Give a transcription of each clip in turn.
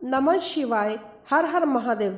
नमः शिवाय। हर हर महादेव।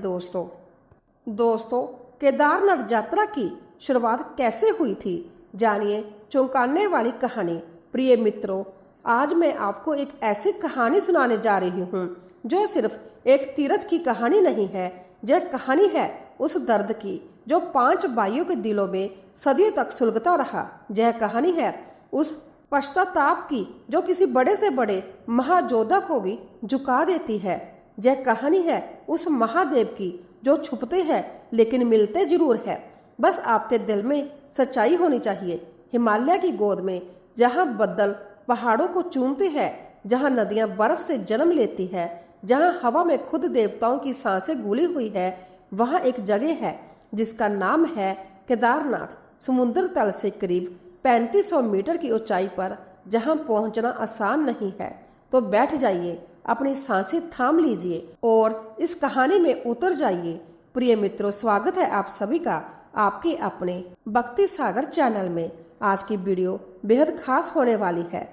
दोस्तों केदारनाथ यात्रा की शुरुआत कैसे हुई थी, जानिए चौंकाने वाली कहानी। प्रिय मित्रों, आज मैं आपको एक ऐसी कहानी सुनाने जा रही हूँ जो सिर्फ एक तीर्थ की कहानी नहीं है। यह कहानी है उस दर्द की जो 5 भाइयों के दिलों में सदियों तक सुलगता रहा। यह कहानी है उस पश्चाताप की जो किसी बड़े से बड़े महायोद्धा को भी झुका देती है। यह कहानी है उस महादेव की जो छुपते हैं लेकिन मिलते जरूर है। बस आपके दिल में सच्चाई होनी चाहिए। हिमालय की गोद में जहाँ बदल पहाड़ों को चूमते हैं, जहाँ नदियां बर्फ से जन्म लेती है, जहाँ हवा में खुद देवताओं की सांसें घुली हुई है, वहाँ एक जगह है जिसका नाम है केदारनाथ। समुद्र तल से करीब 3500 मीटर की ऊंचाई पर जहाँ पहुँचना आसान नहीं है। तो बैठ जाइए, अपनी सांसें थाम लीजिए और इस कहानी में उतर जाइए। प्रिय मित्रों, स्वागत है आप सभी का आपके अपने भक्ति सागर चैनल में। आज की वीडियो बेहद खास होने वाली है,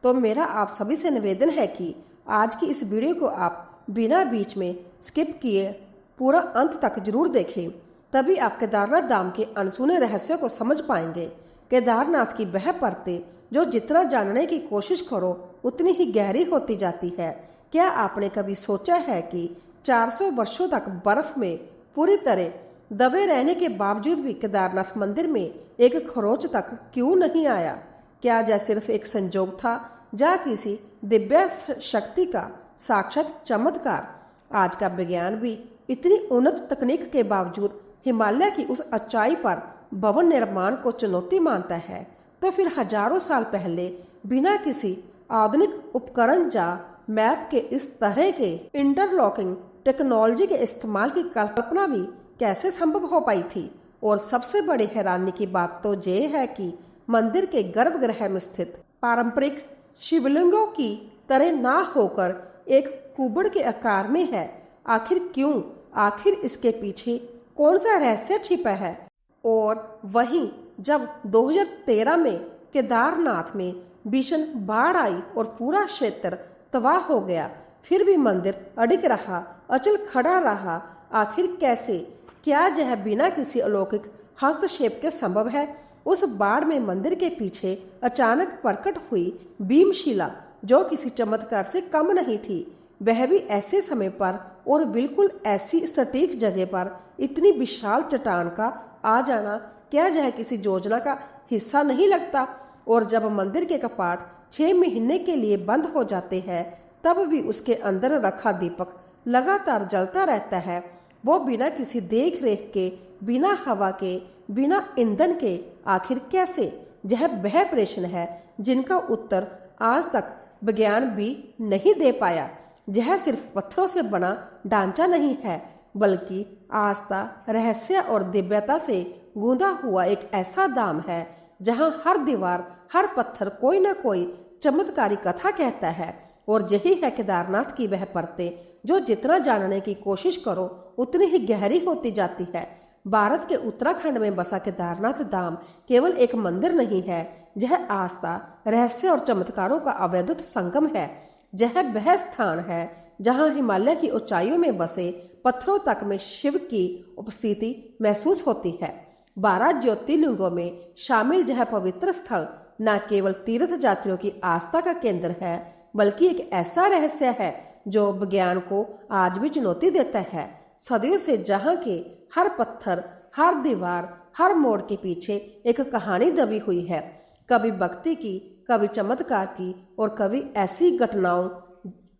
तो मेरा आप सभी से निवेदन है कि आज की इस वीडियो को आप बिना बीच में स्किप किए पूरा अंत तक जरूर देखें, तभी आप केदारनाथ धाम के अनसुने रहस्यों को समझ पाएंगे। केदारनाथ की वह परतें जो जितना जानने की कोशिश करो उतनी ही गहरी होती जाती है। क्या आपने कभी सोचा है कि 400 वर्षों तक बर्फ में पूरी तरह दबे रहने के बावजूद भी केदारनाथ मंदिर में एक खरोच तक क्यों नहीं आया? क्या यह सिर्फ एक संजोग था या किसी दिव्य शक्ति का साक्षात चमत्कार? आज का विज्ञान भी इतनी उन्नत तकनीक के बावजूद हिमालय की उस ऊंचाई पर भवन निर्माण को चुनौती मानता है, तो फिर हजारों साल पहले बिना किसी आधुनिक उपकरण या मैप के इस तरह के इंटरलॉकिंग टेक्नोलॉजी के इस्तेमाल की कल्पना भी कैसे संभव हो पाई थी? और सबसे बड़ी हैरानी की बात तो ये है कि मंदिर के गर्भगृह में स्थित पारंपरिक शिवलिंगों की तरह ना होकर एक कुबड़ के आकार में है। आखिर क्यों? आखिर इसके पीछे कौन सा रहस्य छिपा है? और वहीं जब 2013 में केदारनाथ में भीषण बाढ़ आई और पूरा क्षेत्र तबाह हो गया, फिर भी मंदिर अडिग रहा, अचल खड़ा रहा। आखिर कैसे? क्या यह बिना किसी अलौकिक हस्तक्षेप के संभव है? उस बाढ़ में मंदिर के पीछे अचानक प्रकट हुई भीमशिला जो किसी चमत्कार से कम नहीं थी, वह भी ऐसे समय पर और बिल्कुल ऐसी सटीक जगह पर। इतनी विशाल चट्टान का आ जाना, क्या यह किसी योजना का हिस्सा नहीं लगता? और जब मंदिर के कपाट 6 महीने के लिए बंद हो जाते हैं, तब भी उसके अंदर रखा दीपक लगातार जलता रहता है। वो बिना किसी देख रेख के, बिना हवा के, बिना ईंधन के। आखिर कैसे? यह वह प्रश्न है जिनका उत्तर आज तक विज्ञान भी नहीं दे पाया। यह सिर्फ पत्थरों से बना ढांचा नहीं है, बल्कि आस्था, रहस्य और दिव्यता से गूंदा हुआ एक ऐसा धाम है जहां हर दीवार, हर पत्थर कोई ना कोई चमत्कारी कथा कहता है। और यही है केदारनाथ की वह परतें जो जितना जानने की कोशिश करो उतनी ही गहरी होती जाती है। भारत के उत्तराखंड में बसा केदारनाथ धाम केवल एक मंदिर नहीं है, यह आस्था, रहस्य और चमत्कारों का अवैधुत संगम है। यह वह स्थान है जहां हिमालय की ऊंचाइयों में बसे पत्थरों तक में शिव की उपस्थिति महसूस होती है। 12 ज्योतिर्लिंगों में शामिल यह पवित्र स्थल न केवल तीर्थ यात्रियों की आस्था का केंद्र है, बल्कि एक ऐसा रहस्य है जो विज्ञान को आज भी चुनौती देता है। सदियों से जहां के हर पत्थर, हर दीवार, हर मोड़ के पीछे एक कहानी दबी हुई है, कभी भक्ति की, कभी चमत्कार की और कभी ऐसी घटनाओं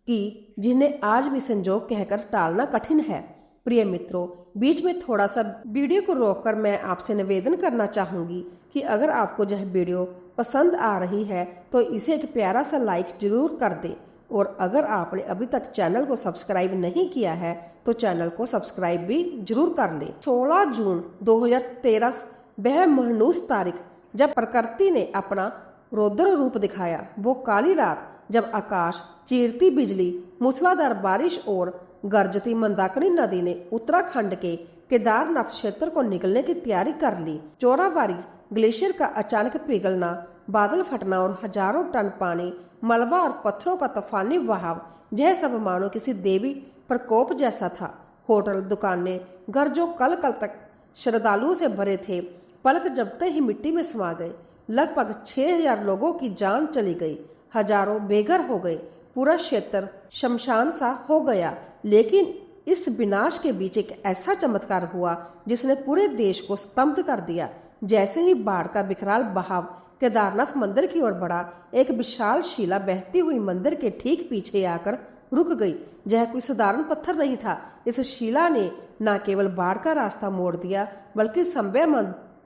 की जिन्हें आज भी संजोग कहकर टालना कठिन है। प्रिय मित्रों, बीच में थोड़ा सा वीडियो को रोककर मैं आपसे निवेदन करना चाहूंगी कि अगर आपको यह वीडियो पसंद आ रही है तो इसे एक प्यारा सा लाइक जरूर कर दें। और अगर आपने अभी तक चैनल को सब्सक्राइब नहीं किया है तो चैनल को सब्सक्राइब भी जरूर कर लें। 16 जून 2013 वह मनहूस तारीख जब प्रकृति ने अपना रौद्र रूप दिखाया। वो काली रात जब आकाश चीरती बिजली, मूसलाधार बारिश और गरजती मंदाकिनी नदी ने उत्तराखंड के केदारनाथ क्षेत्र को निकलने की तैयारी कर ली। चोराबाड़ी ग्लेशियर का अचानक पिघलना, बादल फटना और हजारों टन पानी, मलबा और पत्थरों का तूफानी बहाव, यह सब मानो किसी देवी प्रकोप जैसा था। होटल, दुकानें, घर जो कल कल तक श्रद्धालुओं से भरे थे, पलक जबते ही मिट्टी में समा गए। लगभग 6000 लोगों की जान चली गई, हजारों बेघर हो गए, पूरा क्षेत्र शमशान सा हो गया। लेकिन इस विनाश के बीच एक ऐसा चमत्कार हुआ जिसने पूरे देश को स्तब्ध कर दिया। जैसे ही बाढ़ का विकराल बहाव केदारनाथ मंदिर की ओर बढ़ा, एक विशाल शिला बहती हुई मंदिर के ठीक पीछे आकर रुक गई। यह कोई साधारण पत्थर नहीं था। इस शिला ने न केवल बाढ़ का रास्ता मोड़ दिया, बल्कि संभय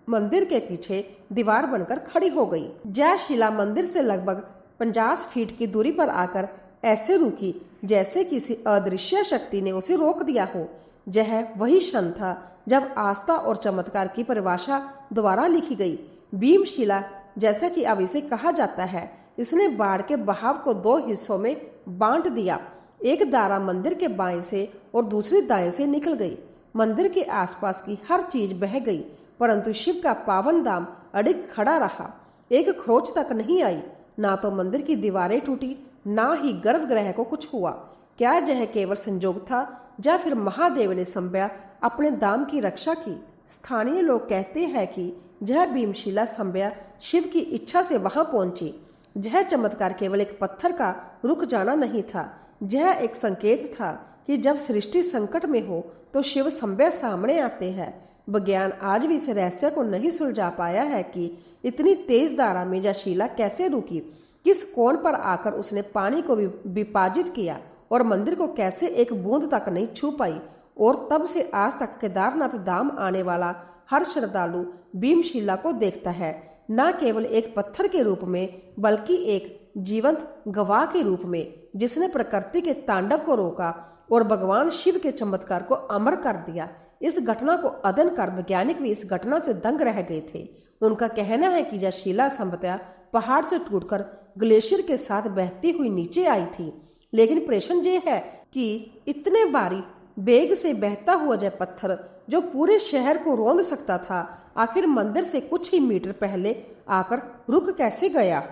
मंदिर के पीछे दीवार बनकर खड़ी हो गई। यह शिला मंदिर से लगभग 50 फीट की दूरी पर आकर ऐसे रुकी जैसे किसी अदृश्य शक्ति ने उसे रोक दिया हो। यह वही क्षण था जब आस्था और चमत्कार की परिभाषा दोबारा लिखी गई। भीमशिला, जैसा कि अब इसे कहा जाता है, इसने बाढ़ के बहाव को 2 हिस्सों में बांट दिया। एक धारा मंदिर के बाएं से और दूसरी दाएं से निकल गई। मंदिर के आसपास की हर चीज बह गई, परंतु शिव का पावन धाम अडिग खड़ा रहा। एक खरोच तक नहीं आई। ना तो मंदिर की दीवारें टूटी, ना ही गर्भगृह को कुछ हुआ। क्या यह केवल संजोग था या फिर महादेव ने संभ्या अपने धाम की रक्षा की? स्थानीय लोग कहते हैं कि यह भीमशिला संभ्या शिव की इच्छा से वहां पहुंची। यह चमत्कार केवल एक पत्थर का रुक जाना नहीं था, यह एक संकेत था कि जब सृष्टि संकट में हो तो शिव संभ्या सामने आते हैं। विज्ञान आज भी इस रहस्य को नहीं सुलझा पाया है कि इतनी तेज धारा में यह शिला कैसे रुकी, किस कोण पर आकर उसने पानी को विभाजित किया और मंदिर को कैसे एक बूंद तक नहीं छू पाई। और तब से आज तक केदारनाथ धाम आने वाला हर श्रद्धालु भीमशिला को देखता है, न केवल एक पत्थर के रूप में, बल्कि एक जीवंत गवाह के रूप में, जिसने प्रकृति के तांडव को रोका और भगवान शिव के चमत्कार को अमर कर दिया। इस घटना को अध्ययन कर वैज्ञानिक भी इस घटना से दंग रह गए थे। उनका कहना है कि यह शिला संभवतः पहाड़ से टूटकर ग्लेशियर के साथ बहती हुई नीचे आई थी। लेकिन प्रश्न ये है कि इतने भारी बेग से बहता हुआ यह पत्थर, जो पूरे शहर को रौंद सकता था, आखिर मंदिर से कुछ ही मीटर पहले आकर रुक कैसे गया?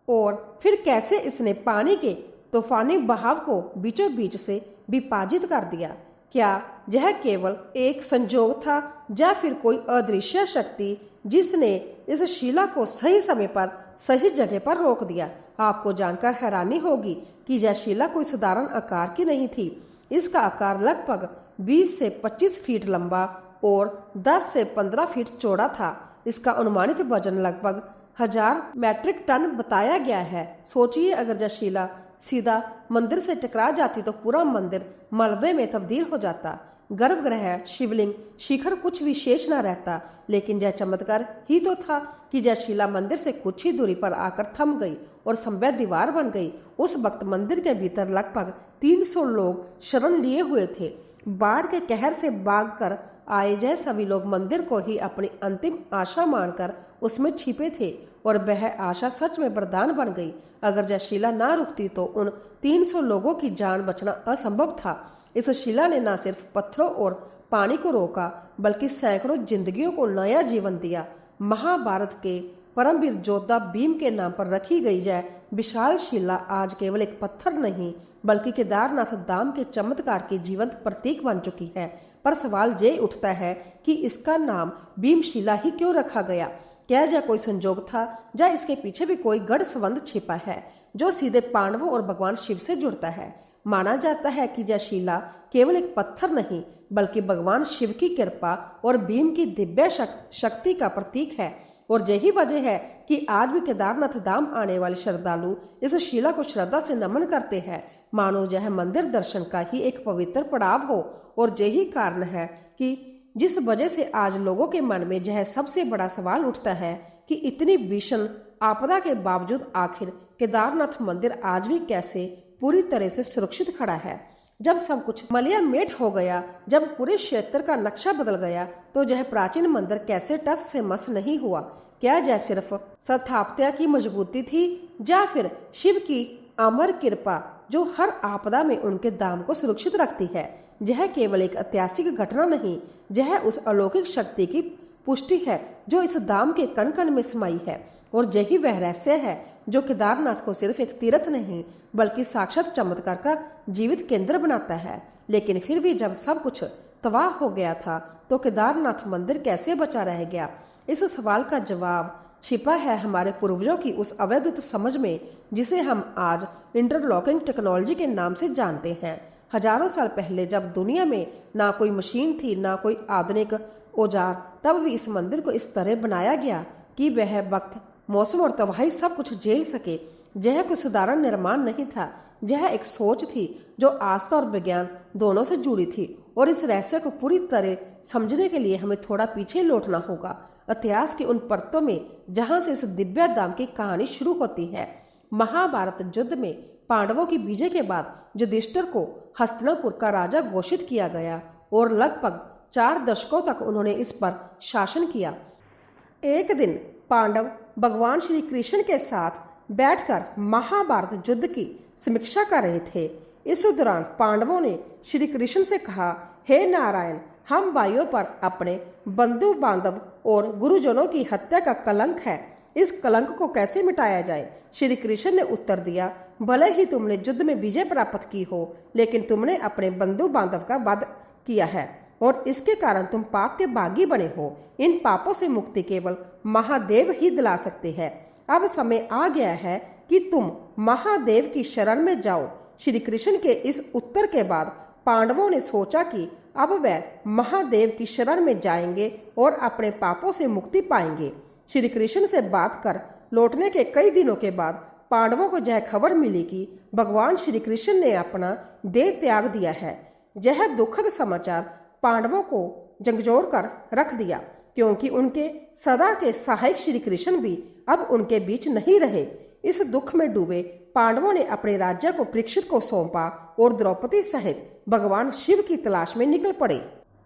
और फिर कैसे इसने पानी के तूफानी बहाव को बीचों बीच से विभाजित कर दिया? क्या यह केवल एक संजोग था या फिर कोई अदृश्य शक्ति जिसने इस शिला को सही समय पर सही जगह पर रोक दिया? आपको जानकर हैरानी होगी कि यह शिला कोई साधारण आकार की नहीं थी। इसका आकार लगभग 20 से 25 फीट लंबा और 10 से 15 फीट चौड़ा था। इसका अनुमानित वजन लगभग 1000 मैट्रिक टन बताया गया है। सोचिए, अगर यह शिला सीधा मंदिर से टकरा जाती तो पूरा मंदिर मलबे में तब्दील हो जाता। गर्भगृह, शिवलिंग, शिखर कुछ विशेष न रहता। लेकिन यह चमत्कार ही तो था कि यह शिला मंदिर से कुछ ही दूरी पर आकर थम गई और संभ्य दीवार बन गई। उस वक्त मंदिर के भीतर लगभग 300 लोग शरण लिए हुए थे। बाढ़ के कहर से भागकर आए यह सभी लोग मंदिर को ही अपनी अंतिम आशा मानकर उसमें छिपे थे, और वह आशा सच में वरदान बन गई। अगर यह शिला ना रुकती तो उन 300 लोगों की जान बचना असंभव था। इस शिला ने न सिर्फ पत्थरों और पानी को रोका, बल्कि सैकड़ों जिंदगियों को नया जीवन दिया। महाभारत के परमवीर योद्धा भीम के नाम पर रखी गई यह विशाल शिला आज केवल एक पत्थर नहीं, बल्कि केदारनाथ धाम के चमत्कार की जीवंत प्रतीक बन चुकी है। पर सवाल ये उठता है कि इसका नाम भीमशिला ही क्यों रखा गया? क्या यह कोई संजोग था या इसके पीछे भी कोई गढ़ संबंध छिपा है जो सीधे पांडवों और भगवान शिव से जुड़ता है? माना जाता है कि यह शिला केवल एक पत्थर नहीं, बल्कि भगवान शिव की कृपा और भीम की दिव्य शक्ति का प्रतीक है। और यही वजह है कि आज भी केदारनाथ धाम आने वाले श्रद्धालु इस शिला को श्रद्धा से नमन करते हैं, मानो यह मंदिर दर्शन का ही एक पवित्र पड़ाव हो। और यही कारण है कि जिस वजह से आज लोगों के मन में यह सबसे बड़ा सवाल उठता है कि इतनी भीषण आपदा के बावजूद आखिर केदारनाथ मंदिर आज भी कैसे पूरी तरह से सुरक्षित खड़ा है। जब सब कुछ मलयामेट हो गया, जब पूरे क्षेत्र का नक्शा बदल गया, तो यह प्राचीन मंदिर कैसे टस से मस नहीं हुआ? क्या यह सिर्फ स्थापत्य की मजबूती थी या फिर शिव की अमर कृपा जो हर आपदा में उनके धाम को सुरक्षित रखती है? यह केवल एक ऐतिहासिक घटना नहीं, यह उस अलौकिक शक्ति की पुष्टि है जो इस धाम के कण कण में समाई है। और यही वह रहस्य है जो केदारनाथ को सिर्फ एक तीर्थ नहीं बल्कि साक्षात चमत्कार का जीवित केंद्र बनाता है। लेकिन फिर भी जब सब कुछ तबाह हो गया था तो केदारनाथ मंदिर कैसे बचा रह गया? इस सवाल का जवाब छिपा है हमारे पूर्वजों की उस अवैध समझ में जिसे हम आज इंटरलॉकिंग टेक्नोलॉजी के नाम से जानते हैं। हजारों साल पहले जब दुनिया में ना कोई मशीन थी ना कोई आधुनिक औजार, तब भी इस मंदिर को इस तरह बनाया गया कि वह वक्त, मौसम और तबाही सब कुछ झेल सके। यह कोई साधारण निर्माण नहीं था, यह एक सोच थी जो आस्था और विज्ञान दोनों से जुड़ी थी। और इस रहस्य को पूरी तरह समझने के लिए हमें थोड़ा पीछे लौटना होगा, इतिहास की उन परतों में जहां से इस दिव्य धाम की कहानी शुरू होती है। महाभारत युद्ध में पांडवों की विजय के बाद युधिष्ठिर को हस्तिनापुर का राजा घोषित किया गया और लगभग 4 दशकों तक उन्होंने इस पर शासन किया। एक दिन पांडव भगवान श्री कृष्ण के साथ बैठकर महाभारत युद्ध की समीक्षा कर रहे थे। इस दौरान पांडवों ने श्री कृष्ण से कहा, हे नारायण, हम भाइयों पर अपने बंधु बांधव और गुरुजनों की हत्या का कलंक है, इस कलंक को कैसे मिटाया जाए? श्री कृष्ण ने उत्तर दिया, भले ही तुमने युद्ध में विजय प्राप्त की हो, लेकिन तुमने अपने बंधु बांधव का वध किया है और इसके कारण तुम पाप के भागी बने हो। इन पापों से मुक्ति केवल महादेव ही दिला सकते हैं। अब समय आ गया है कि तुम महादेव की शरण में जाओ। श्री कृष्ण के इस उत्तर के बाद पांडवों ने सोचा कि अब वह महादेव की शरण में जाएंगे और अपने पापों से मुक्ति पाएंगे। श्री कृष्ण से बात कर लौटने के कई दिनों के बाद पांडवों को यह खबर मिली कि भगवान श्री कृष्ण ने अपना देह त्याग दिया है। यह दुखद समाचार पांडवों को झंझोर कर रख दिया, क्योंकि उनके सदा के सहायक श्री कृष्ण भी अब उनके बीच नहीं रहे। इस दुख में डूबे पांडवों ने अपने राज्य को परीक्षित को सौंपा और द्रौपदी सहित भगवान शिव की तलाश में निकल पड़े।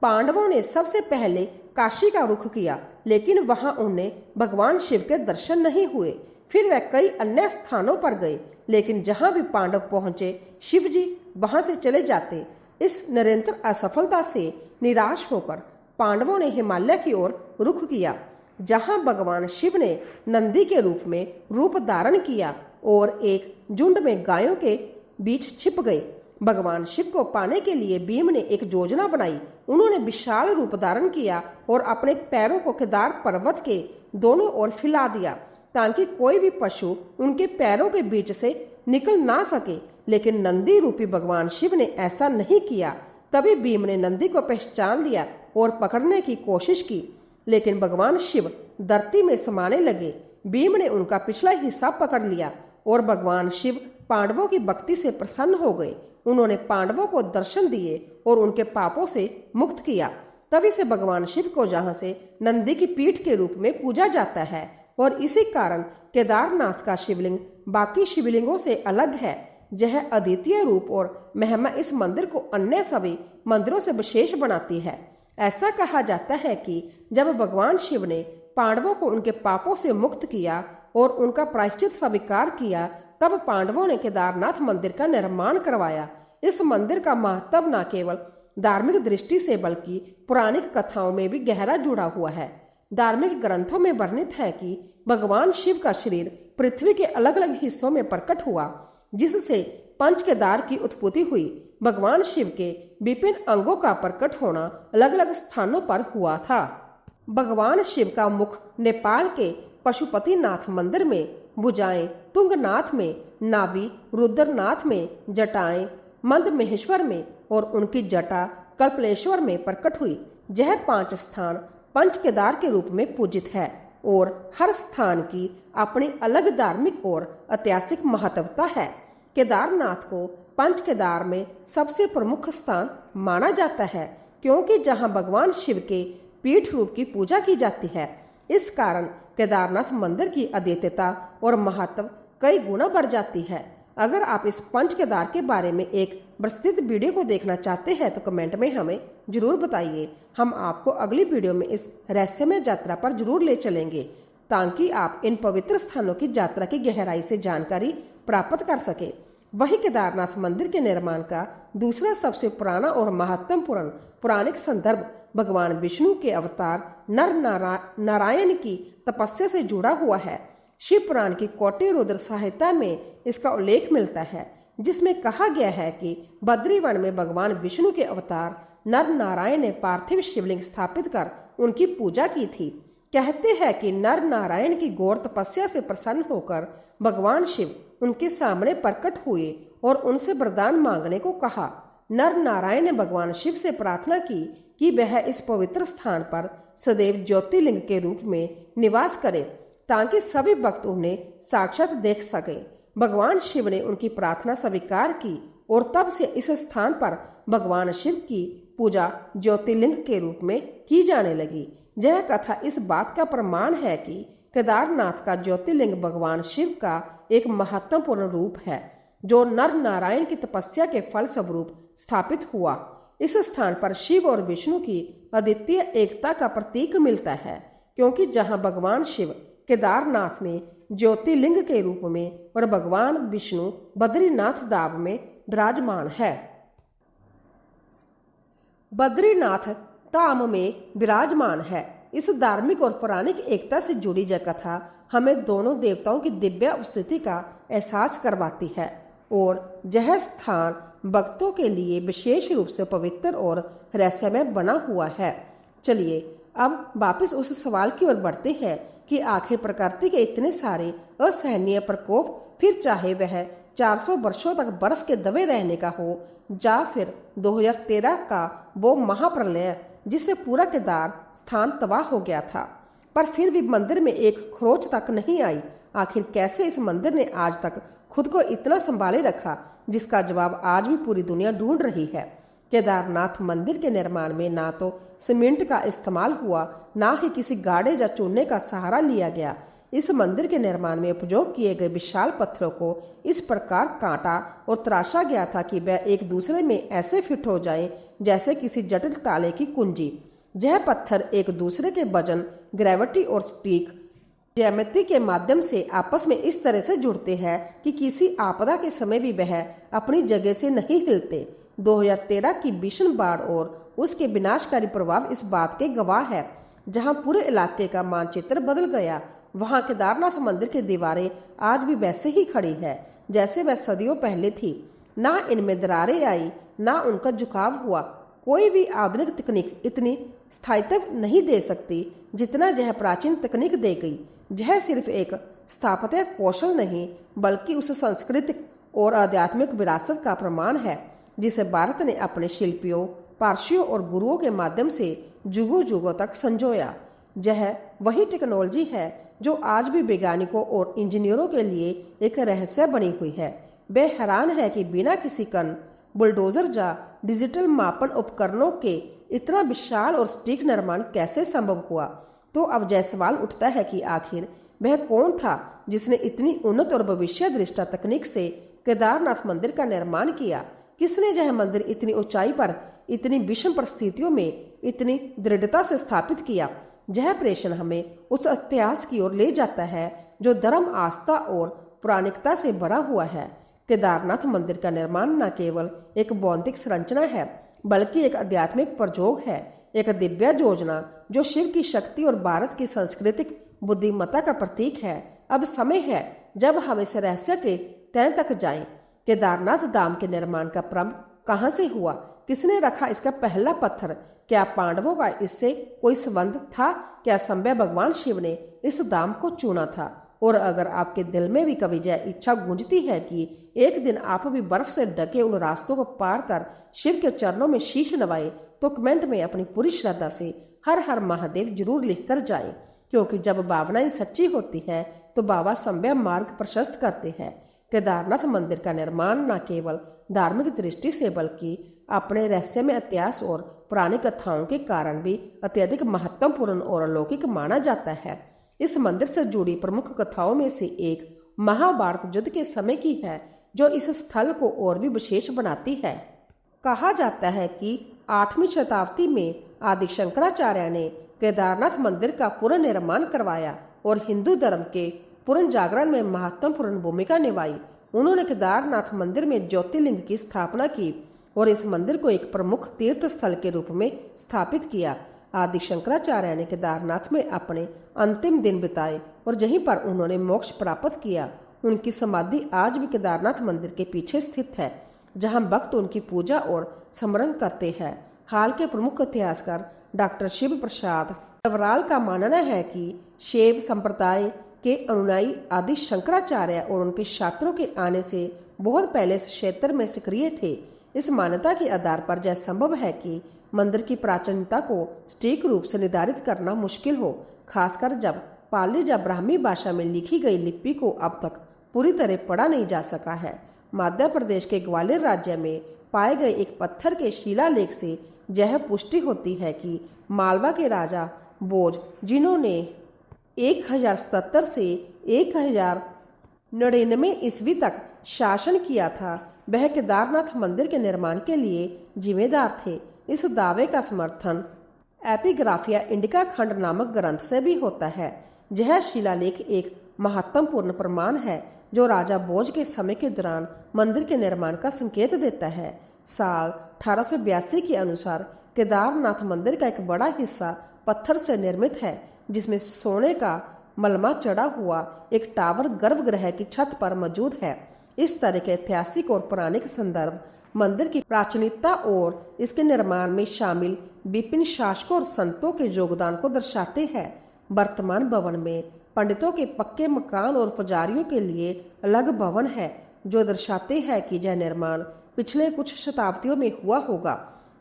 पांडवों ने सबसे पहले काशी का रुख किया, लेकिन वहां उन्हें भगवान शिव के दर्शन नहीं हुए। फिर वह कई अन्य स्थानों पर गए, लेकिन जहां भी पांडव पहुंचे शिव जी वहां से चले जाते। इस निरंतर असफलता से निराश होकर पांडवों ने हिमालय की ओर रुख किया, जहां भगवान शिव ने नंदी के रूप धारण किया और एक झुंड में गायों के बीच छिप गए। भगवान शिव को पाने के लिए भीम ने एक योजना बनाई। उन्होंने विशाल रूप धारण किया और अपने पैरों को केदार पर्वत के दोनों ओर फैला दिया ताकि कोई भी पशु उनके पैरों के बीच से निकल ना सके। लेकिन नंदी रूपी भगवान शिव ने ऐसा नहीं किया। तभी भीम ने नंदी को पहचान लिया और पकड़ने की कोशिश की, लेकिन भगवान शिव धरती में समाने लगे। भीम ने उनका पिछला हिस्सा पकड़ लिया और भगवान शिव पांडवों की भक्ति से प्रसन्न हो गए। उन्होंने पांडवों को दर्शन दिए और उनके पापों से मुक्त किया। तभी से भगवान शिव को जहां से नंदी की पीठ के रूप में पूजा जाता है और इसी कारण केदारनाथ का शिवलिंग बाकी शिवलिंगों से अलग है। यह अद्वितीय रूप और महिमा इस मंदिर को अन्य सभी मंदिरों से विशेष बनाती है। ऐसा कहा जाता है कि जब भगवान शिव ने पांडवों को उनके पापों से मुक्त किया और उनका प्रायश्चित स्वीकार किया, तब पांडवों ने केदारनाथ मंदिर का निर्माण करवाया। इस मंदिर का महत्व न केवल धार्मिक दृष्टि से बल्कि पौराणिक कथाओं में भी गहरा जुड़ा हुआ है। धार्मिक ग्रंथों में वर्णित है कि भगवान शिव का शरीर पृथ्वी के अलग अलग हिस्सों में प्रकट हुआ, जिससे पंच केदार की उत्पत्ति हुई। भगवान शिव के विभिन्न अंगों का प्रकट होना अलग अलग स्थानों पर हुआ था। भगवान शिव का मुख नेपाल के पशुपतिनाथ मंदिर में, भुजाएं तुंगनाथ में, नाभि रुद्रनाथ में, जटाएं मंद महेश्वर में और उनकी जटा कल्पलेश्वर में प्रकट हुई। यह 5 स्थान पंच केदार के रूप में पूजित है और हर स्थान की अपनी अलग धार्मिक और ऐतिहासिक महत्वता है। केदारनाथ को पंच केदार में सबसे प्रमुख स्थान माना जाता है, क्योंकि जहां भगवान शिव के पीठ रूप की पूजा की जाती है। इस कारण केदारनाथ मंदिर की अद्वितीयता और महत्व कई गुना बढ़ जाती है। अगर आप इस पंच केदार के बारे में एक विस्तृत वीडियो को देखना चाहते हैं तो कमेंट में हमें जरूर बताइए। हम आपको अगली वीडियो में इस रहस्यमय यात्रा पर जरूर ले चलेंगे, ताकि आप इन पवित्र स्थानों की यात्रा की गहराई से जानकारी प्राप्त कर सके। वही केदारनाथ मंदिर के निर्माण का दूसरा सबसे पुराना और महत्वपूर्ण पौराणिक संदर्भ भगवान विष्णु के अवतार नारायण की तपस्या से जुड़ा हुआ है। शिव पुराण की कोटि रुद्र संहिता में इसका उल्लेख मिलता है, जिसमें कहा गया है कि बद्रीवन में भगवान विष्णु के अवतार नर नारायण ने पार्थिव शिवलिंग स्थापित कर उनकी पूजा की थी। कहते हैं कि नर नारायण की घोर तपस्या से प्रसन्न होकर भगवान शिव उनके सामने प्रकट हुए और उनसे वरदान मांगने को कहा। नर नारायण ने भगवान शिव से प्रार्थना की कि वह इस पवित्र स्थान पर सदैव ज्योतिर्लिंग के रूप में निवास करे, ताकि सभी भक्त उन्हें साक्षात देख सके। भगवान शिव ने उनकी प्रार्थना स्वीकार की और तब से इस स्थान पर भगवान शिव की पूजा ज्योतिर्लिंग के रूप में की जाने लगी। यह कथा इस बात का प्रमाण है कि केदारनाथ का ज्योतिर्लिंग भगवान शिव का एक महत्वपूर्ण रूप है, जो नर नारायण की तपस्या के फल स्वरूप स्थापित हुआ। इस स्थान पर शिव और विष्णु की अद्वितीय एकता का प्रतीक मिलता है, क्योंकि जहां भगवान शिव केदारनाथ में ज्योतिर्लिंग के रूप में और भगवान विष्णु बद्रीनाथ धाम में विराजमान है। बद्रीनाथ धाम में विराजमान है। इस धार्मिक और पौराणिक एकता से जुड़ी यह कथा हमें दोनों देवताओं की दिव्य उपस्थिति का एहसास करवाती है और यह स्थान भक्तों के लिए विशेष रूप से पवित्र और रहस्यमय बना हुआ है। चलिए अब वापस उस सवाल की ओर बढ़ते हैं कि आखिर प्रकृति के इतने सारे असहनीय प्रकोप, फिर चाहे वह 400 वर्षों तक बर्फ के दबे रहने का हो या फिर 2013 का वो महाप्रलय जिससे पूरा केदार स्थान तबाह हो गया था, पर फिर भी मंदिर में एक खरोच तक नहीं आई। आखिर कैसे इस मंदिर ने आज तक खुद को इतना संभाले रखा, जिसका जवाब आज भी पूरी दुनिया ढूंढ रही है। केदारनाथ मंदिर के निर्माण में ना तो सीमेंट का इस्तेमाल हुआ, ना ही किसी गाड़े या चूने का सहारा लिया गया। इस मंदिर के निर्माण में उपयोग किए गए विशाल पत्थरों को इस प्रकार काटा और तराशा गया था कि वह एक दूसरे में ऐसे फिट हो जाएं जैसे किसी जटिल ताले की कुंजी। यह पत्थर एक दूसरे के वजन, ग्रेविटी और स्टिक ज्यामिति के माध्यम से आपस में इस तरह से जुड़ते हैं कि किसी आपदा के समय भी वह अपनी जगह से नहीं हिलते। 2013 की भीषण बाढ़ और उसके विनाशकारी प्रभाव इस बात के गवाह है। जहां पूरे इलाके का मानचित्र बदल गया, वहां केदारनाथ मंदिर की दीवारें आज भी वैसे ही खड़ी है जैसे वह सदियों पहले थी। ना इनमें दरारें आई, ना उनका झुकाव हुआ। कोई भी आधुनिक तकनीक इतनी स्थायित्व नहीं दे सकती जितना यह प्राचीन तकनीक दे गई। यह सिर्फ एक स्थापत्य कौशल नहीं, बल्कि उस सांस्कृतिक और आध्यात्मिक विरासत का प्रमाण है जिसे भारत ने अपने शिल्पियों, पारसियों और गुरुओं के माध्यम से जुगों जुगों तक संजोया। यह वही टेक्नोलॉजी है जो आज भी वैज्ञानिकों और इंजीनियरों के लिए एक रहस्य बनी हुई है। वे हैरान है कि बिना किसी कन, बुलडोजर या डिजिटल मापन उपकरणों के इतना विशाल और सटीक निर्माण कैसे संभव हुआ। तो अब यह सवाल उठता है कि आखिर वह कौन था जिसने इतनी उन्नत और भविष्य दृष्टा तकनीक से केदारनाथ मंदिर का निर्माण किया। किसने यह मंदिर इतनी ऊंचाई पर, इतनी विषम परिस्थितियों में इतनी दृढ़ता से स्थापित किया। यह प्रश्न हमें उस इतिहास की ओर ले जाता है जो धर्म, आस्था और पौराणिकता से भरा हुआ है। केदारनाथ मंदिर का निर्माण न केवल एक भौतिक संरचना है, बल्कि एक आध्यात्मिक प्रयोग है, एक दिव्य योजना जो शिव की शक्ति और भारत की सांस्कृतिक बुद्धिमत्ता का प्रतीक है। अब समय है जब हम इस रहस्य के तह तक जाएं। केदारनाथ धाम के निर्माण का प्रारंभ कहां से हुआ? किसने रखा इसका पहला पत्थर? क्या पांडवों का इससे कोई संबंध था? क्या संभव भगवान शिव ने इस धाम को चुना था? और अगर आपके दिल में भी कभी यह इच्छा गूंजती है कि एक दिन आप भी बर्फ से ढके उन रास्तों को पार कर शिव के चरणों में शीश नवाए, तो कमेंट में अपनी पूरी श्रद्धा से हर हर महादेव जरूर लिख कर जाए, क्योंकि जब भावनाएं सच्ची होती है तो बाबा संभव मार्ग प्रशस्त करते हैं। केदारनाथ मंदिर का निर्माण न केवल धार्मिक दृष्टि से बल्कि अपने रहस्यमय इतिहास और पुरानी कथाओं के कारण भी अत्यधिक महत्वपूर्ण और अलौकिक माना जाता है। इस मंदिर से जुड़ी प्रमुख कथाओं में से एक महाभारत युद्ध के समय की है, जो इस स्थल को और भी विशेष बनाती है। कहा जाता है कि 8वीं शताब्दी में आदि शंकराचार्य ने केदारनाथ मंदिर का पुनर्निर्माण करवाया और हिंदू धर्म के पुनर्जागरण में महत्वपूर्ण भूमिका निभाई। उन्होंने केदारनाथ मंदिर में ज्योतिर्लिंग की स्थापना की और इस मंदिर को एक प्रमुख तीर्थ स्थल के रूप में स्थापित किया। आदि शंकराचार्य ने केदारनाथ में अपने अंतिम दिन बिताए और यहीं पर उन्होंने मोक्ष प्राप्त किया। उनकी समाधि आज भी केदारनाथ मंदिर के पीछे स्थित है, जहां भक्त उनकी पूजा और स्मरण करते हैं। हाल के प्रमुख इतिहासकार डॉक्टर शिव प्रसाद डवराल का मानना है कि शैव संप्रदाय के अनुयायी आदि शंकराचार्य और उनके छात्रों के आने से बहुत पहले इस क्षेत्र में सक्रिय थे। इस मान्यता के आधार पर यह संभव है कि मंदिर की प्राचीनता को सटीक रूप से निर्धारित करना मुश्किल हो, खासकर जब पाली या ब्राह्मी भाषा में लिखी गई लिपि को अब तक पूरी तरह पढ़ा नहीं जा सका है। मध्य प्रदेश के ग्वालियर राज्य में पाए गए एक पत्थर के शिलालेख से यह पुष्टि होती है कि मालवा के राजा भोज, जिन्होंने 1077 से 1099 ईस्वी तक शासन किया था, वह केदारनाथ मंदिर के निर्माण के लिए जिम्मेदार थे। इस दावे का समर्थन एपिग्राफिया इंडिका खंड नामक ग्रंथ से भी होता है। यह शिलालेख एक महत्वपूर्ण प्रमाण है जो राजा भोज के समय के दौरान मंदिर के निर्माण का संकेत देता है। साल 1882 के अनुसार केदारनाथ मंदिर का एक बड़ा हिस्सा पत्थर से निर्मित है, जिसमें सोने का मलमा चढ़ा हुआ एक टावर गर्भगृह की छत पर मौजूद है। इस तरह के ऐतिहासिक और पौराणिक संदर्भ मंदिर की प्राचीनता और इसके निर्माण में शामिल विभिन्न शासकों और संतों के योगदान को दर्शाते हैं। वर्तमान भवन में पंडितों के पक्के मकान और पुजारियों के लिए अलग भवन है, जो दर्शाते हैं कि यह निर्माण पिछले कुछ शताब्दियों में हुआ होगा।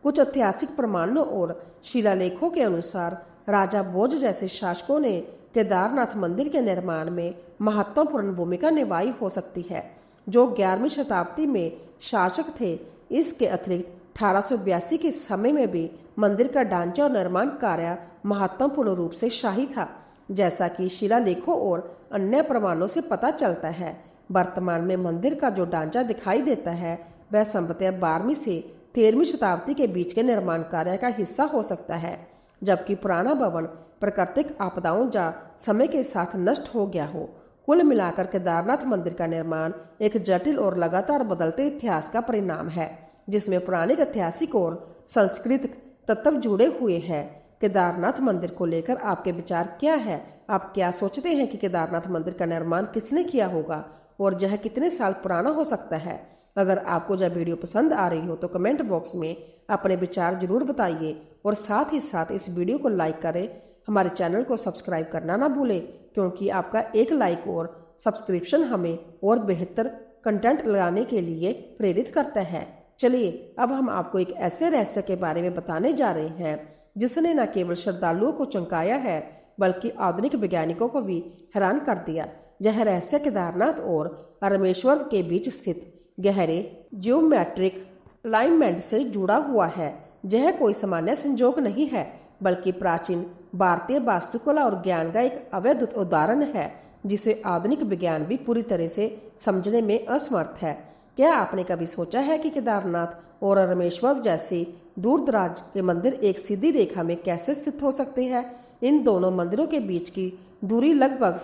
कुछ ऐतिहासिक प्रमाणों और शिलालेखों के अनुसार राजा भोज जैसे शासकों ने केदारनाथ मंदिर के निर्माण में महत्वपूर्ण भूमिका निभाई हो सकती है, जो 11वीं शताब्दी में शासक थे। इसके अतिरिक्त 1882 के समय में भी मंदिर का ढांचा और निर्माण कार्य महत्वपूर्ण रूप से शाही था, जैसा कि शिलालेखों और अन्य प्रमाणों से पता चलता है। वर्तमान में मंदिर का जो ढांचा दिखाई देता है वह संभवतः 12वीं से 13वीं शताब्दी के बीच के निर्माण कार्य का हिस्सा हो सकता है, जबकि पुराना भवन प्राकृतिक आपदाओं या समय के साथ नष्ट हो गया हो। कुल मिलाकर केदारनाथ मंदिर का निर्माण एक जटिल और लगातार बदलते इतिहास का परिणाम है, जिसमें पौराणिक, ऐतिहासिक और सांस्कृतिक तत्व जुड़े हुए हैं। केदारनाथ मंदिर को लेकर आपके विचार क्या है? आप क्या सोचते हैं कि केदारनाथ मंदिर का निर्माण किसने किया होगा और यह कितने साल पुराना हो सकता है? अगर आपको यह वीडियो पसंद आ रही हो तो कमेंट बॉक्स में अपने विचार जरूर बताइए और साथ ही साथ इस वीडियो को लाइक करें। हमारे चैनल को सब्सक्राइब करना ना भूलें, क्योंकि आपका एक लाइक और सब्सक्रिप्शन हमें और बेहतर कंटेंट लगाने के लिए प्रेरित करता है। चलिए अब हम आपको एक ऐसे रहस्य के बारे में बताने जा रहे हैं जिसने न केवल श्रद्धालुओं को चौंकाया है बल्कि आधुनिक वैज्ञानिकों को भी हैरान कर दिया। यह रहस्य केदारनाथ और रामेश्वर के बीच स्थित गहरे ज्योमेट्रिक अलाइनमेंट से जुड़ा हुआ है। यह कोई सामान्य संयोग नहीं है, बल्कि प्राचीन भारतीय वास्तुकला और ज्ञान का एक अद्भुत उदाहरण है, जिसे आधुनिक विज्ञान भी पूरी तरह से समझने में असमर्थ है। क्या आपने कभी सोचा है कि केदारनाथ और रामेश्वर जैसे दूर दराज के मंदिर एक सीधी रेखा में कैसे स्थित हो सकते हैं? इन दोनों मंदिरों के बीच की दूरी लगभग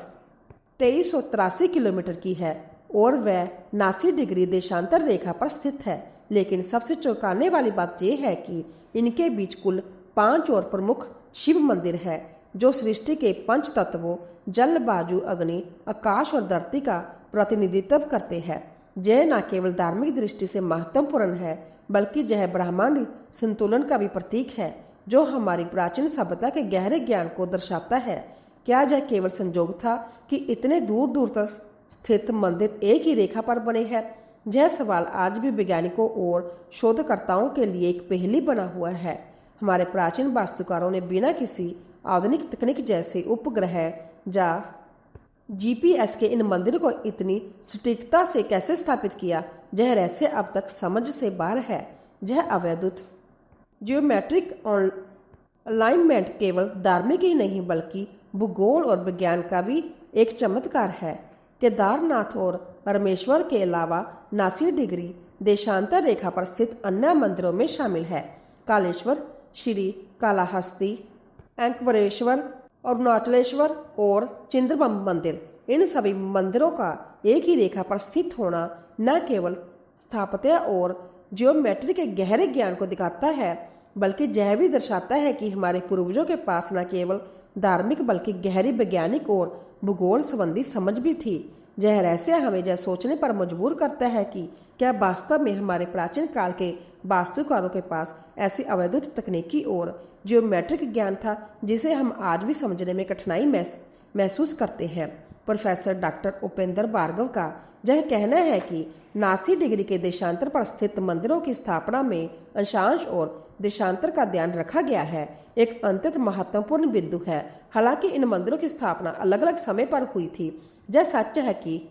2383 किलोमीटर की है और वह 89 डिग्री देशांतर रेखा पर स्थित है। लेकिन सबसे चौंकाने वाली बात यह है कि इनके बीच कुल 5 और प्रमुख शिव मंदिर है, जो सृष्टि के 5 तत्वों जल, वायु, अग्नि, आकाश और धरती का प्रतिनिधित्व करते हैं। यह न केवल धार्मिक दृष्टि से महत्वपूर्ण है, बल्कि यह ब्रह्मांड संतुलन का भी प्रतीक है, जो हमारी प्राचीन सभ्यता के गहरे ज्ञान को दर्शाता है। क्या यह केवल संयोग था कि इतने दूर दूर तक स्थित मंदिर एक ही रेखा पर बने हैं? यह सवाल आज भी वैज्ञानिकों और शोधकर्ताओं के लिए एक पहेली बना हुआ है। हमारे प्राचीन वास्तुकारों ने बिना किसी आधुनिक तकनीक जैसे उपग्रह या GPS के इन मंदिरों को इतनी सटीकता से कैसे स्थापित किया? यह रहस्य अब तक समझ से बाहर है। यह अवैधुत ज्योमेट्रिक अलाइनमेंट केवल धार्मिक ही नहीं बल्कि भूगोल और विज्ञान का भी एक चमत्कार है। केदारनाथ और रामेश्वर के अलावा 89 डिग्री देशांतर रेखा पर स्थित अन्य मंदिरों में शामिल है कालेश्वर, श्री कालाहस्ती, अंकवरेश्वर, अरुणाचलेश्वर और चिंद्रबम मंदिर। इन सभी मंदिरों का एक ही रेखा पर स्थित होना न केवल स्थापत्य और ज्योमेट्री के गहरे ज्ञान को दिखाता है, बल्कि यह भी दर्शाता है कि हमारे पूर्वजों के पास न केवल धार्मिक बल्कि गहरी वैज्ञानिक और भूगोल संबंधी समझ भी थी। यह रहस्य हमें यह सोचने पर मजबूर करता है कि क्या वास्तव में हमारे प्राचीन काल के वास्तुकारों के पास ऐसी अवैधुत तकनीकी और ज्योमेट्रिक ज्ञान था जिसे हम आज भी समझने में कठिनाई महसूस करते हैं। प्रोफेसर डॉक्टर उपेंद्र भार्गव का यह कहना है कि 89 डिग्री के देशांतर पर स्थित मंदिरों की स्थापना में अंशांश और देशांतर का ध्यान रखा गया है, एक अत्यंत महत्वपूर्ण बिंदु है। हालांकि इन मंदिरों की स्थापना अलग अलग समय पर हुई थी। यह सच है कि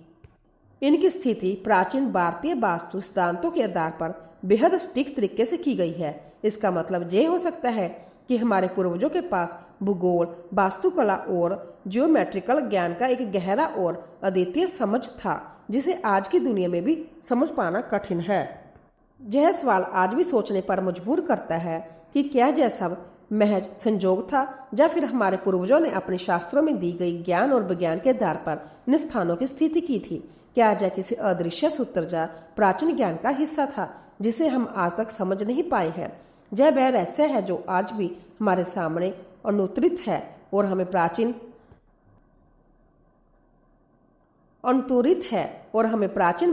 इनकी स्थिति प्राचीन भारतीय वास्तु सिद्धांतों के आधार पर बेहद सटीक तरीके से की गई है। इसका मतलब यह हो सकता है कि हमारे पूर्वजों के पास भूगोल, वास्तुकला और ज्योमेट्रिकल ज्ञान का एक गहरा और अद्वितीय समझ था जिसे आज की दुनिया में भी समझ पाना कठिन है। यह सवाल आज भी सोचने पर मजबूर करता है कि क्या यह सब महज संजोग था या फिर हमारे पूर्वजों ने अपने शास्त्रों में दी गई ज्ञान और विज्ञान के आधार पर इन स्थानों की स्थिति की थी। क्या यह किसी अदृश्य सूत्र या प्राचीन ज्ञान का हिस्सा था जिसे हम आज तक समझ नहीं पाए हैं। यह वह रहस्य है जो आज भी हमारे सामने अनुत्तरित है और हमें प्राचीन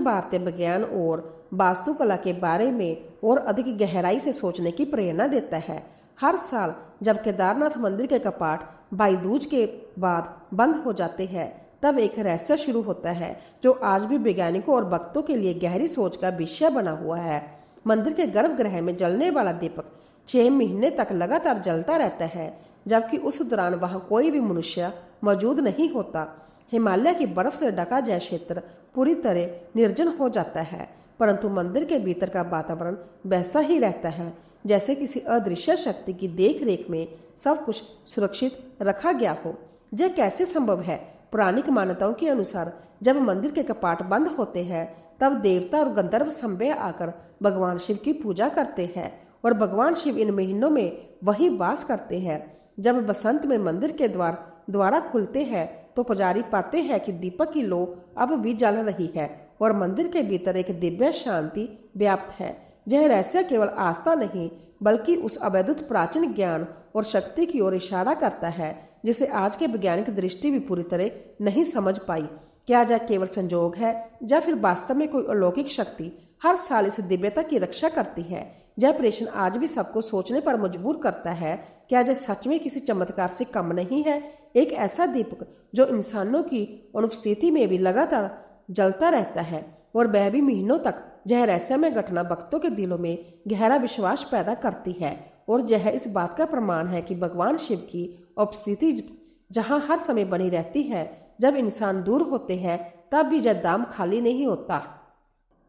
भारतीय विज्ञान और वास्तुकला के बारे में और अधिक गहराई से सोचने की प्रेरणा देता है। हर साल जब केदारनाथ मंदिर के कपाट भाई दूज के बाद बंद हो जाते हैं, तब एक रहस्य शुरू होता है जो आज भी वैज्ञानिकों और भक्तों के लिए गहरी सोच का विषय बना हुआ है। मंदिर के गर्भगृह में जलने वाला दीपक 6 महीने तक लगातार जलता रहता है, जबकि उस दौरान वहां कोई भी मनुष्य मौजूद नहीं होता। हिमालय की बर्फ से ढका यह क्षेत्र पूरी तरह निर्जन हो जाता है, परंतु मंदिर के भीतर का वातावरण वैसा ही रहता है जैसे किसी अदृश्य शक्ति की देखरेख में सब कुछ सुरक्षित रखा गया हो। यह कैसे संभव है? पौराणिक मान्यताओं के अनुसार जब मंदिर के कपाट बंद होते हैं, तब देवता और गंधर्व संभव आकर भगवान शिव की पूजा करते हैं और भगवान शिव इन महीनों में वहीं वास करते हैं। जब बसंत में मंदिर के द्वारा खुलते हैं तो पुजारी पाते हैं कि दीपक की लौ अब भी जल रही है और मंदिर के भीतर एक दिव्य शांति व्याप्त है। यह रहस्य केवल आस्था नहीं बल्कि उस अवैधुत प्राचीन ज्ञान और शक्ति की ओर इशारा करता है जिसे आज के वैज्ञानिक दृष्टि भी पूरी तरह नहीं समझ पाई। क्या यह केवल संजोग है या फिर वास्तव में कोई अलौकिक शक्ति हर साल इस दिव्यता की रक्षा करती है? यह प्रश्न आज भी सबको सोचने पर मजबूर करता है। क्या यह सच में किसी चमत्कार से कम नहीं है? एक ऐसा दीपक जो इंसानों की अनुपस्थिति में भी लगातार जलता रहता है और वह भी महीनों तक। यह रहस्यमय घटना भक्तों के दिलों में गहरा विश्वास पैदा करती है और यह इस बात का प्रमाण है कि भगवान शिव की उपस्थिति जहां हर समय बनी रहती है। जब इंसान दूर होते हैं तब भी यह दाम खाली नहीं होता,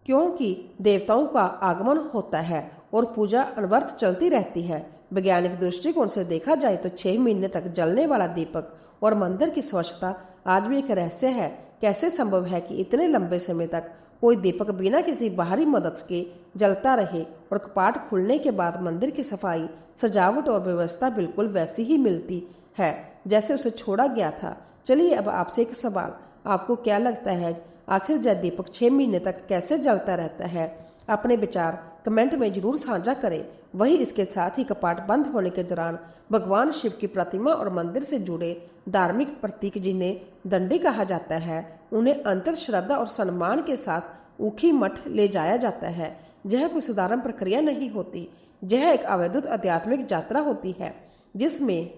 क्योंकि देवताओं का आगमन होता है और पूजा अनवरत चलती रहती है। वैज्ञानिक दृष्टिकोण से देखा जाए तो 6 महीने तक जलने वाला दीपक और मंदिर की स्वच्छता आज भी एक रहस्य है। कैसे संभव है कि इतने लंबे समय तक कोई दीपक बिना किसी बाहरी मदद के जलता रहे और कपाट खुलने के बाद मंदिर की सफाई, सजावट और व्यवस्था बिल्कुल वैसी ही मिलती है जैसे उसे छोड़ा गया था? चलिए अब आपसे एक सवाल, आपको क्या लगता है आखिर यह दीपक 6 महीने तक कैसे जलता रहता है? अपने विचार कमेंट में जरूर साझा करें। वहीं इसके साथ ही कपाट बंद होने के दौरान भगवान शिव की प्रतिमा और मंदिर से जुड़े धार्मिक प्रतीक जिन्हें दंडी कहा जाता है, उन्हें अंतर श्रद्धा और सम्मान के साथ ऊखी मठ ले जाया जाता है। यह कोई साधारण प्रक्रिया नहीं होती, यह एक अवैधुत आध्यात्मिक यात्रा होती है जिसमें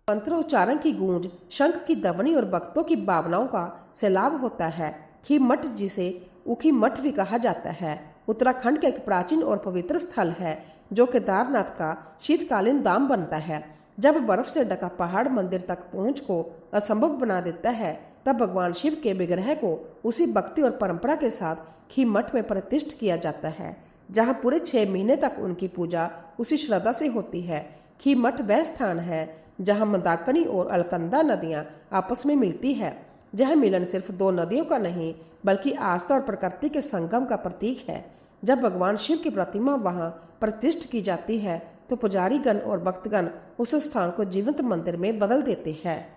मंत्रोच्चारण की गूंज, शंख की ध्वनि और भक्तों की भावनाओं का सैलाब होता है। खी मठ, जिसे ऊखी मठ भी कहा जाता है, उत्तराखंड का एक प्राचीन और पवित्र स्थल है जो केदारनाथ का शीतकालीन धाम बनता है। जब बर्फ से ढका पहाड़ मंदिर तक पहुंच को असंभव बना देता है, तब भगवान शिव के विग्रह को उसी भक्ति और परंपरा के साथ खी मठ में प्रतिष्ठित किया जाता है, जहां पूरे 6 महीने तक उनकी पूजा उसी श्रद्धा से होती है। खी मठ वह स्थान है जहां मंदाकिनी और अलकनंदा नदियां आपस में मिलती है। यह मिलन सिर्फ 2 नदियों का नहीं बल्कि आस्था और प्रकृति के संगम का प्रतीक है। जब भगवान शिव की प्रतिमा वहां प्रतिष्ठित की जाती है तो पुजारीगण और भक्तगण उस स्थान को जीवंत मंदिर में बदल देते हैं।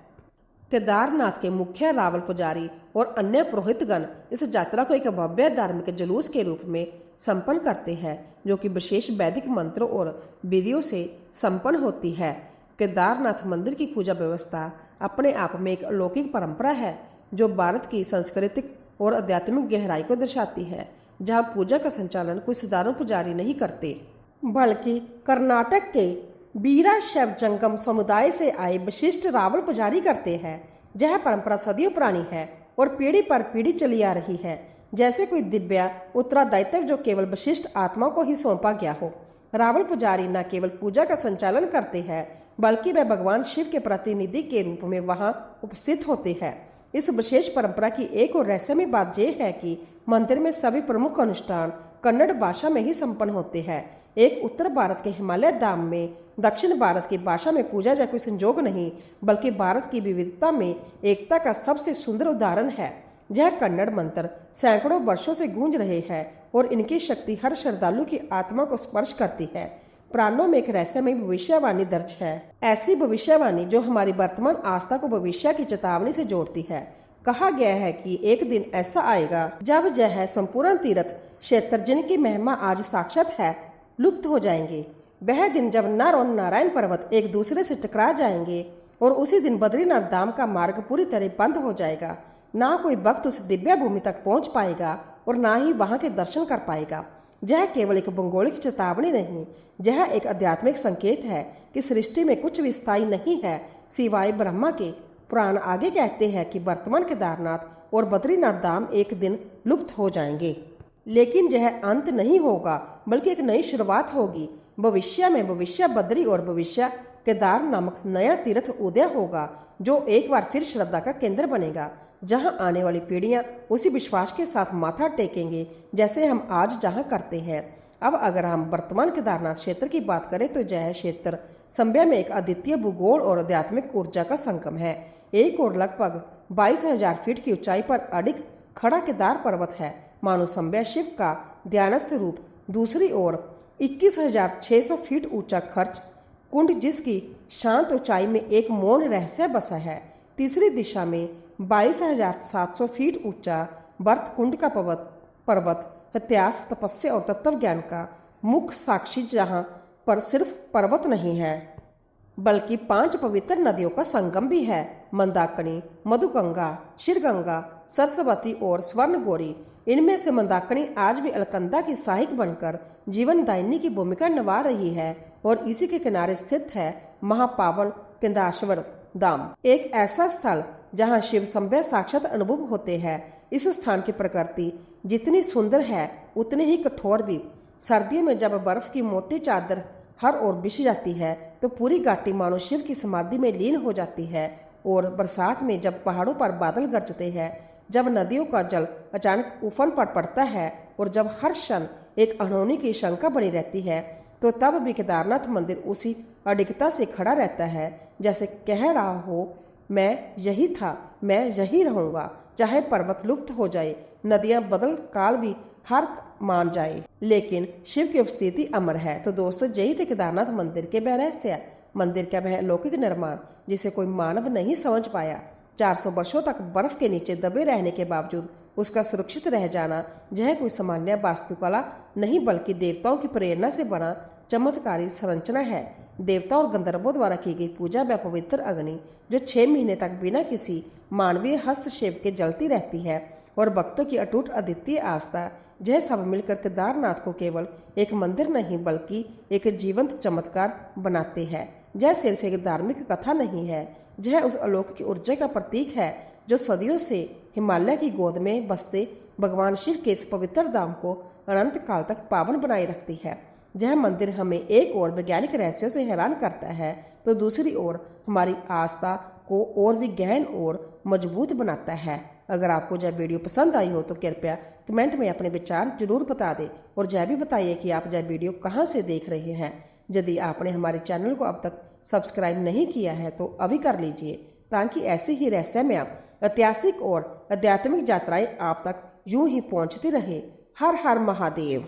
केदारनाथ के मुखिया रावल पुजारी और अन्य पुरोहितगण इस यात्रा को एक भव्य धार्मिक जुलूस के रूप में संपन्न करते हैं, जो कि विशेष वैदिक मंत्रों और विधियों से संपन्न होती है। केदारनाथ मंदिर की पूजा व्यवस्था अपने आप में एक अलौकिक परंपरा है, जो भारत की सांस्कृतिक और आध्यात्मिक गहराई को दर्शाती है, जहाँ पूजा का संचालन कोई साधारण पुजारी नहीं करते, बल्कि कर्नाटक के वीराशैव जंगम समुदाय से आए विशिष्ट रावल पुजारी करते हैं। यह परंपरा सदियों पुरानी है और पीढ़ी पर पीढ़ी चली आ रही है, जैसे कोई दिव्य उत्तरादायित्व जो केवल विशिष्ट आत्मा को ही सौंपा गया हो। रावल पुजारी न केवल पूजा का संचालन करते हैं, बल्कि वे भगवान शिव के प्रतिनिधि के रूप में वहां उपस्थित होते हैं। इस विशेष परंपरा की एक और रहस्यमय बात यह है कि मंदिर में सभी प्रमुख अनुष्ठान कन्नड़ भाषा में ही संपन्न होते हैं। एक उत्तर भारत के हिमालय धाम में दक्षिण भारत की भाषा में पूजा या कोई संजोग नहीं, बल्कि भारत की विविधता में एकता का सबसे सुंदर उदाहरण है। यह कन्नड़ मंत्र सैकड़ों वर्षों से गूंज रहे हैं और इनकी शक्ति हर श्रद्धालु की आत्मा को स्पर्श करती है। पुराणों में एक रहस्यमय भविष्यवाणी दर्ज है, ऐसी भविष्यवाणी जो हमारी वर्तमान आस्था को भविष्य की चेतावनी से जोड़ती है। कहा गया है कि एक दिन ऐसा आएगा जब यह संपूर्ण तीर्थ क्षेत्र जिनकी महिमा आज साक्षात है लुप्त हो जाएंगे। वह दिन जब नर और नारायण पर्वत एक दूसरे से टकरा जाएंगे और उसी दिन बद्रीनाथ धाम का मार्ग पूरी तरह बंद हो जाएगा। ना कोई भक्त उस दिव्य भूमि तक पहुंच पाएगा और ना ही वहां के दर्शन कर पाएगा। यह केवल एक भौगोलिक चेतावनी नहीं, यह एक आध्यात्मिक संकेत है कि सृष्टि में कुछ भी स्थायी नहीं है सिवाय ब्रह्मा के। पुराण आगे कहते हैं कि वर्तमान केदारनाथ और बद्रीनाथ धाम एक दिन लुप्त हो जाएंगे, लेकिन यह अंत नहीं होगा, बल्कि एक नई शुरुआत होगी। भविष्य में भविष्य बद्री और भविष्य केदार नामक नया तीर्थ उदय होगा, जो एक बार फिर श्रद्धा का केंद्र बनेगा, जहां आने वाली पीढ़ियां उसी विश्वास के साथ माथा टेकेंगे जैसे हम आज जहां करते हैं। अब अगर हम वर्तमान केदारनाथ क्षेत्र की बात करें तो यह क्षेत्र संभव में एक अद्वितीय भूगोल और आध्यात्मिक ऊर्जा का संगम है। एक और लगभग 22,000 फीट की ऊंचाई पर अडिग खड़ा केदार पर्वत है, मानो संभव शिव का ध्यानस्थ रूप। दूसरी ओर 21,600 फीट ऊंचा खर्च कुंड, जिसकी शांत ऊंचाई में एक मौन रहस्य बसा है। तीसरी दिशा में 22,700 फीट ऊंचा बर्त कुंड का पर्वत इतिहास, तपस्या और तत्व ज्ञान का मुख्य साक्षी, जहां पर सिर्फ पर्वत नहीं है बल्कि 5 पवित्र नदियों का संगम भी है, मंदाकिनी, मधुगंगा, शिरगंगा, सरस्वती और स्वर्णगौरी। इनमें से मंदाकिनी आज भी अलकनंदा की सहायक बनकर जीवनदायिनी की भूमिका निभा रही है और इसी के किनारे स्थित है महापावन केदारेश्वर धाम, एक ऐसा स्थल जहां शिव संभव साक्षात अनुभव होते हैं। इस स्थान की प्रकृति जितनी सुंदर है उतनी ही कठोर भी। सर्दियों में जब बर्फ की मोटी चादर हर ओर बिछ जाती है तो पूरी घाटी मानो शिव की समाधि में लीन हो जाती है, और बरसात में जब पहाड़ों पर बादल गरजते हैं, जब नदियों का जल अचानक उफान पर पड़ता है और जब हर क्षण एक अनहोनी की शंका बनी रहती है, तो तब भी केदारनाथ मंदिर उसी अडिगता से खड़ा रहता है, जैसे कह रहा हो, मैं यही था, मैं यही रहूंगा, चाहे पर्वत लुप्त हो जाए, नदियां बदल काल भी हार मान जाए, लेकिन शिव की उपस्थिति अमर है। तो दोस्तों, यही थे केदारनाथ मंदिर के रहस्य। मंदिर का वह अलौकिक निर्माण जिसे कोई मानव नहीं समझ पाया, 400 वर्षों तक बर्फ के नीचे दबे रहने के बावजूद उसका सुरक्षित रह जाना, यह कोई सामान्य वास्तुकला नहीं बल्कि देवताओं की प्रेरणा से बना चमत्कारी संरचना है। देवताओं और गंधर्वों द्वारा की गई पूजा व पवित्र अग्नि जो 6 महीने तक बिना किसी मानवीय हस्तक्षेप के जलती रहती है, और भक्तों की अटूट अद्वितीय आस्था, यह सब मिलकर केदारनाथ को केवल एक मंदिर नहीं बल्कि एक जीवंत चमत्कार बनाते हैं। यह सिर्फ एक धार्मिक कथा नहीं है, यह उस अलौकिक ऊर्जा का प्रतीक है जो सदियों से हिमालय की गोद में बसते भगवान शिव के इस पवित्र धाम को अनंत काल तक पावन बनाए रखती है। यह मंदिर हमें एक और वैज्ञानिक रहस्यों से हैरान करता है, तो दूसरी ओर हमारी आस्था को और भी गहन और मजबूत बनाता है। अगर आपको यह वीडियो पसंद आई हो तो कृपया कमेंट में अपने विचार जरूर बता दें, और यह भी बताइए कि आप यह वीडियो कहां से देख रहे हैं। यदि आपने हमारे चैनल को अब तक सब्सक्राइब नहीं किया है तो अभी कर लीजिए, ताकि ऐसी ही रहस्यमय, ऐतिहासिक और आध्यात्मिक यात्राएं आप तक यूं ही पहुंचती रहे। हर हर महादेव।